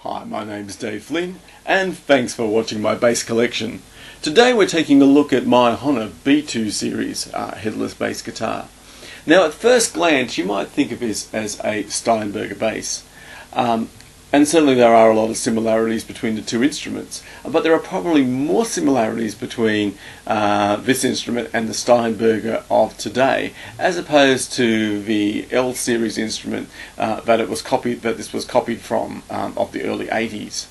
Hi, my name's Dave Flynn, and thanks for watching my bass collection. Today we're taking a look at my Hohner B2 series headless bass guitar. Now at first glance you might think of this as a Steinberger bass. And certainly there are a lot of similarities between the two instruments, but there are probably more similarities between this instrument and the Steinberger of today, as opposed to the L series instrument that this was copied from of the early 80s.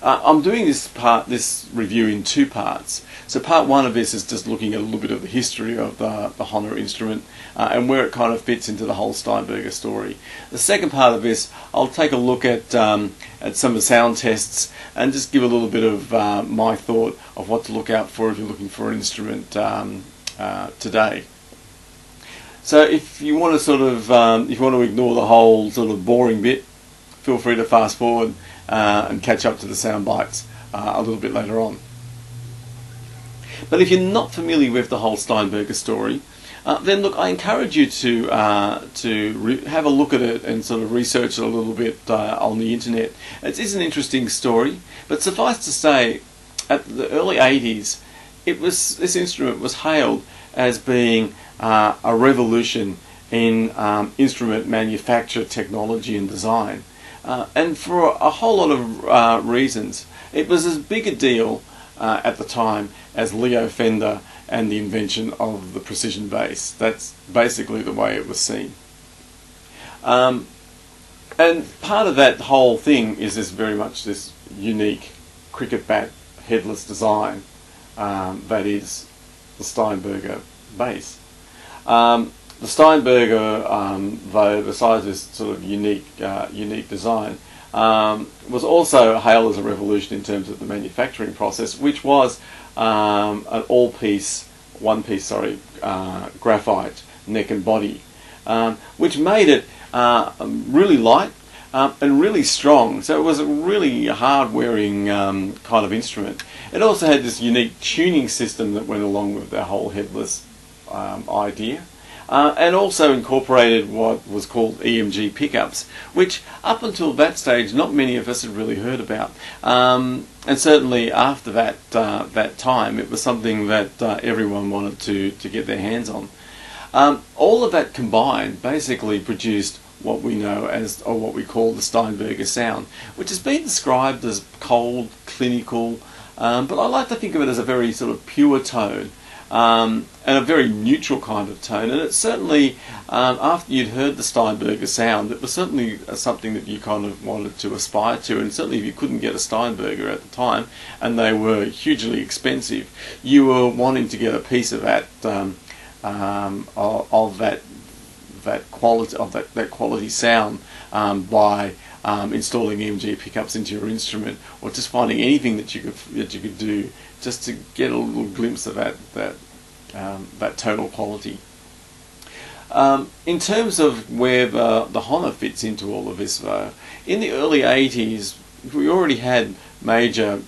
I'm doing this review in two parts. So part one of this is just looking at a little bit of the history of the Hohner instrument and where it kind of fits into the whole Steinberger story. The second part of this, I'll take a look at some of the sound tests and just give a little bit of my thought of what to look out for if you're looking for an instrument today. So if you want to ignore the whole sort of boring bit, feel free to fast forward and catch up to the sound bites a little bit later on. But if you're not familiar with the whole Steinberger story, then look, I encourage you to have a look at it and sort of research it a little bit on the internet. It is an interesting story, but suffice to say, at the early 80s, this instrument was hailed as being a revolution in instrument manufacture, technology and design. And for a whole lot of reasons. It was as big a deal at the time as Leo Fender and the invention of the precision bass. That's basically the way it was seen. And part of that whole thing is very much this unique cricket bat headless design that is the Steinberger bass. The Steinberger, though, besides this sort of unique design, was also hailed as a revolution in terms of the manufacturing process, which was an one-piece graphite neck and body, which made it really light and really strong. So it was a really hard-wearing kind of instrument. It also had this unique tuning system that went along with the whole headless idea. And also incorporated what was called EMG pickups, which up until that stage not many of us had really heard about. And certainly after that time it was something that everyone wanted to get their hands on. All of that combined basically produced what we know as, or what we call the Steinberger sound, which has been described as cold, clinical, but I like to think of it as a very sort of pure tone. And a very neutral kind of tone, and it's certainly after you'd heard the Steinberger sound, it was certainly something that you kind of wanted to aspire to. And certainly if you couldn't get a Steinberger at the time, and they were hugely expensive, you were wanting to get a piece of that quality sound by installing EMG pickups into your instrument, or just finding anything that you could do just to get a little glimpse of that tonal quality. In terms of where the Hohner fits into all of this, though, in the early 80s we already had major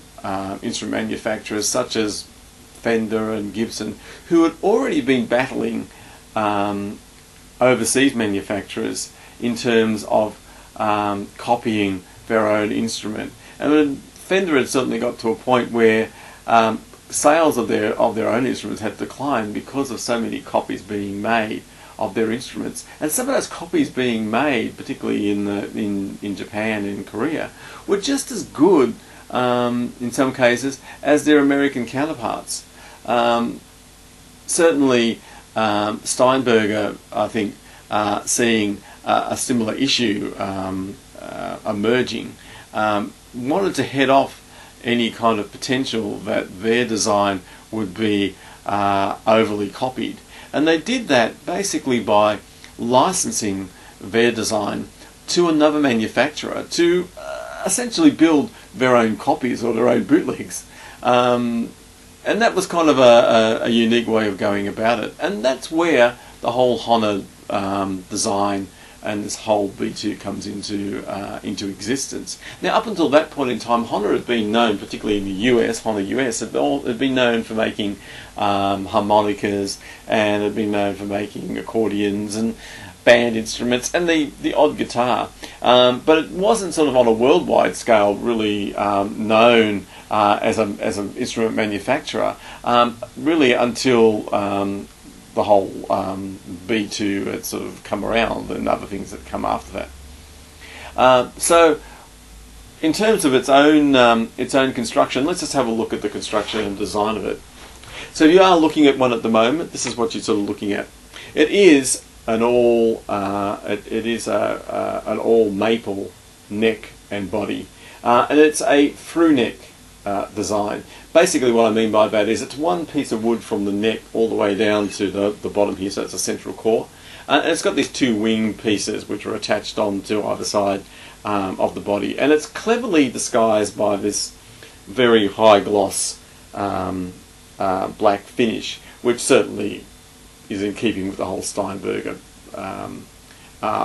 instrument manufacturers such as Fender and Gibson, who had already been battling overseas manufacturers in terms of copying their own instrument. And Fender had certainly got to a point where sales of their own instruments had declined because of so many copies being made of their instruments, and some of those copies being made, particularly in Japan and Korea, were just as good in some cases as their American counterparts. Certainly Steinberger, I think, seeing a similar issue emerging, wanted to head off any kind of potential that their design would be overly copied. And they did that basically by licensing their design to another manufacturer to essentially build their own copies or their own bootlegs. And that was kind of a unique way of going about it. And that's where the whole Hohner design and this whole B2 comes into existence. Now, up until that point in time, Hohner had been known, particularly in the US, Hohner US, had been known for making harmonicas, and had been known for making accordions, and band instruments and the odd guitar, but it wasn't sort of on a worldwide scale really known as an instrument manufacturer really until the whole B2 had sort of come around and other things that come after that. So in terms of its own construction, let's just have a look at the construction and design of it. So if you are looking at one at the moment, this is what you're sort of looking at. It is an all an all maple neck and body, and it's a through neck design. Basically, what I mean by that is it's one piece of wood from the neck all the way down to the bottom here, so it's a central core, and it's got these two wing pieces which are attached onto either side of the body, and it's cleverly disguised by this very high gloss black finish, which certainly is in keeping with the whole Steinberger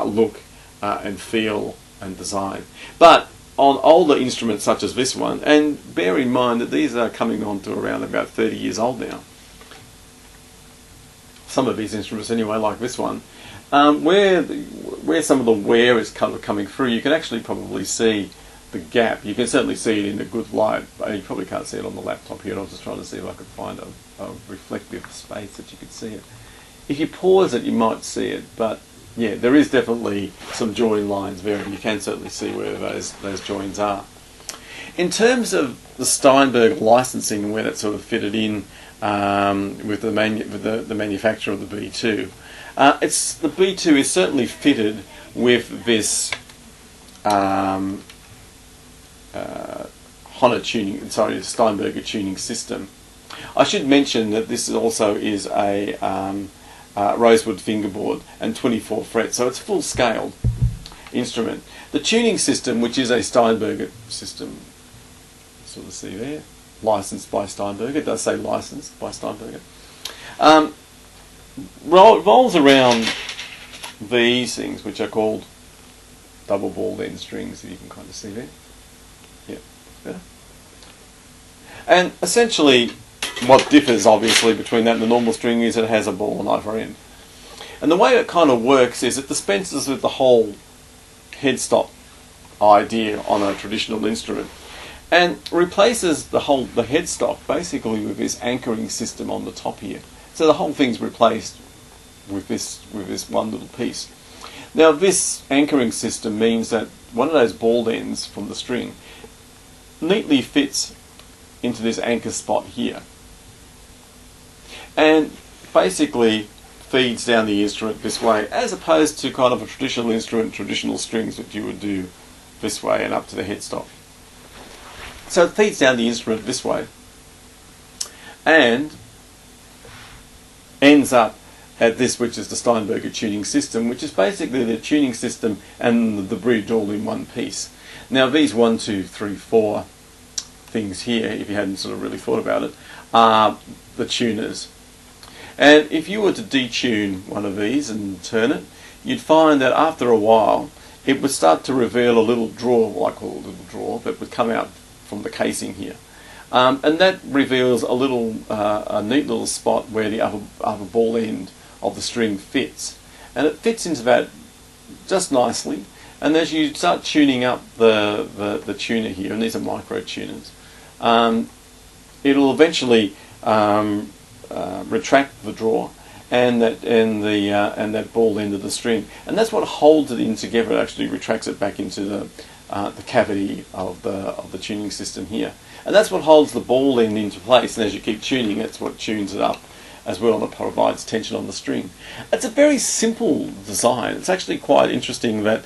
look and feel and design. But on older instruments such as this one, and bear in mind that these are coming on to around about 30 years old now, some of these instruments anyway, like this one, where some of the wear is kind of coming through, you can actually probably see the gap. You can certainly see it in a good light. You probably can't see it on the laptop here. I was just trying to see if I could find a reflective space that you could see it. If you pause it, you might see it, but yeah, there is definitely some join lines there, and you can certainly see where those joins are. In terms of the Steinberg licensing and where that sort of fitted in with the manufacturer of the B2, the B2 is certainly fitted with this Hohner Steinberger tuning system. I should mention that this also is a rosewood fingerboard and 24 frets, so it's a full-scale instrument. The tuning system, which is a Steinberger system, sort of see there, licensed by Steinberger, it does say licensed by Steinberger, revolves around these things, which are called double ball end strings, if you can kind of see there. Yeah, better. And essentially, what differs obviously between that and the normal string is it has a ball on either end. And the way it kind of works is it dispenses with the whole headstock idea on a traditional instrument and replaces the headstock basically with this anchoring system on the top here. So the whole thing's replaced with this one little piece. Now this anchoring system means that one of those ball ends from the string neatly fits into this anchor spot here, and basically feeds down the instrument this way, as opposed to kind of a traditional instrument, traditional strings that you would do this way and up to the headstock. So it feeds down the instrument this way and ends up at this, which is the Steinberger tuning system, which is basically the tuning system and the bridge all in one piece. Now these 1, 2, 3, 4 things here, if you hadn't sort of really thought about it, are the tuners. And if you were to detune one of these and turn it, you'd find that after a while it would start to reveal a little drawer, what I call a little drawer, that would come out from the casing here. And that reveals a neat little spot where the other ball end of the string fits. And it fits into that just nicely. And as you start tuning up the tuner here, and these are micro tuners, it'll eventually retract the drawer and that ball end of the string, and that's what holds it in together. It actually retracts it back into the cavity of the tuning system here, and that's what holds the ball end into place. And as you keep tuning, it's what tunes it up as well, and it provides tension on the string. It's a very simple design. It's actually quite interesting that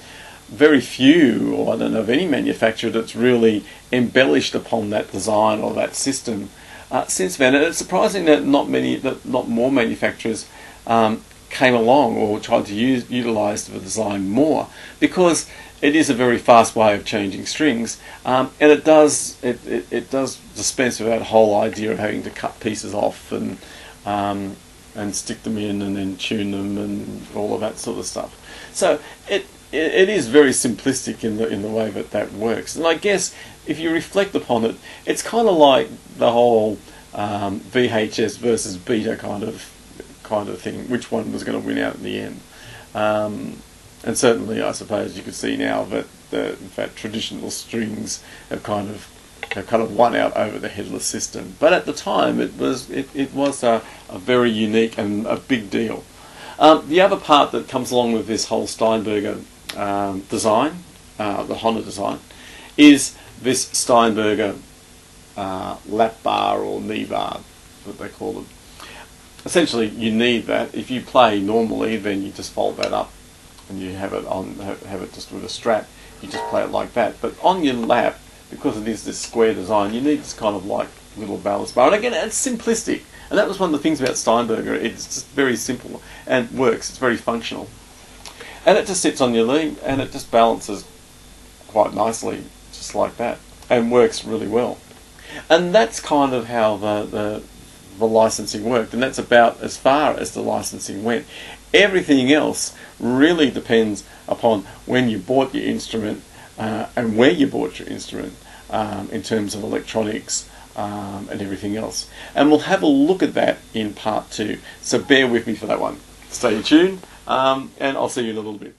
very few, or I don't know of any manufacturer that's really embellished upon that design or that system since then. And it's surprising that not more manufacturers came along or tried to utilise the design more, because it is a very fast way of changing strings, and it does dispense with that whole idea of having to cut pieces off and stick them in and then tune them and all of that sort of stuff. So it is very simplistic in the way that works. And I guess if you reflect upon it, it's kind of like the whole VHS versus beta kind of thing. Which one was going to win out in the end? And certainly, I suppose you could see now that in fact traditional strings have kind of won out over the headless system. But at the time, it was a very unique and a big deal. The other part that comes along with this whole Steinberger design, the Hohner design, is this Steinberger lap bar or knee bar, what they call them. Essentially, you need that. If you play normally, then you just fold that up and you have it just with a strap. You just play it like that. But on your lap, because it is this square design, you need this kind of like little ballast bar. And again, it's simplistic. And that was one of the things about Steinberger. It's just very simple and works. It's very functional. And it just sits on your leg and it just balances quite nicely, just like that, and works really well. And that's kind of how the licensing worked, and that's about as far as the licensing went. Everything else really depends upon when you bought your instrument and where you bought your instrument in terms of electronics and everything else. And we'll have a look at that in part 2, so bear with me for that one. Stay tuned, and I'll see you in a little bit.